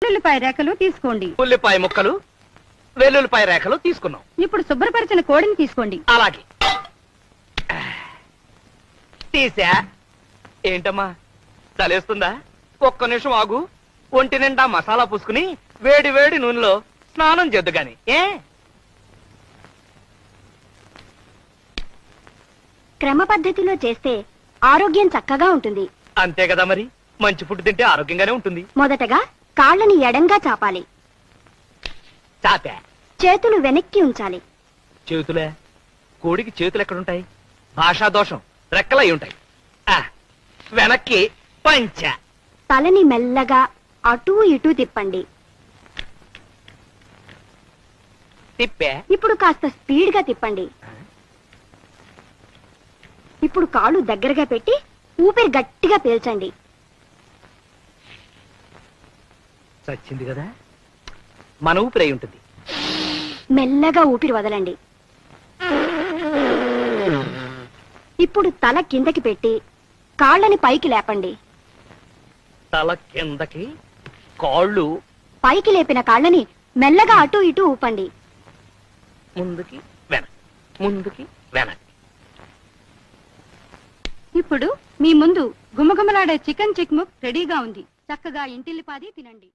పొట్టుల్లిపాయ రేఖలు తీసుకోండి. ఉల్లిపాయ ముక్కలు, వెల్లుల్లిపాయ రేఖలు తీసుకున్నాం. ఇప్పుడు శుభ్రపరిచిన కోడిని తీసుకోండి. అలాగే తీసా. ఏంటమ్మా చలేస్తుందా? ఒక్క నిమిషం ఆగు. ఒంటి నిండా మసాలా పూసుకుని వేడి వేడి నూనెలో స్నానం చేద్దు గాని. క్రమ పద్ధతిలో చేస్తే ఆరోగ్యం చక్కగా ఉంటుంది. అంతే కదా మరి, మంచి ఫుడ్ తింటే ఆరోగ్యంగానే ఉంటుంది. మొదటగా కాళ్ళని ఎడంగా చాపాలి. చాపా. చేతులు వెనక్కి ఉంచాలి. చేతులే? కోడికి చేతులు ఎక్కడుంటాయి? భాషా దోషం, రెక్కలై ఉంటాయి. వెనక్కి పంచ. తలని మెల్లగా అటూ ఇటూ తిప్పండి. తిప్పే. ఇప్పుడు కాస్త స్పీడ్ గా తిప్పండి. ఇప్పుడు కాళ్ళు దగ్గరగా పెట్టి ఊపిరి గట్టిగా పీల్చండి. చచ్చింది కదా, మన ఊపిరి ఉంటుంది. మెల్లగా ఊపిరి వదలండి. ఇప్పుడు తల కిందకి పెట్టి కాళ్ళని పైకి లేపండి. తల కిందకి, కాళ్ళు పైకి లేపిన కాళ్ళని మెల్లగా అటూ ఇటూ ఊపండి. ముందుకి వెనక్కి, ముందుకి వెనక్కి. ఇప్పుడు మీ ముందు గుమగుమలాడే చికెన్ చిక్ముక్ రెడీగా ఉంది. చక్కగా ఇంటిల్లిపాది తినండి.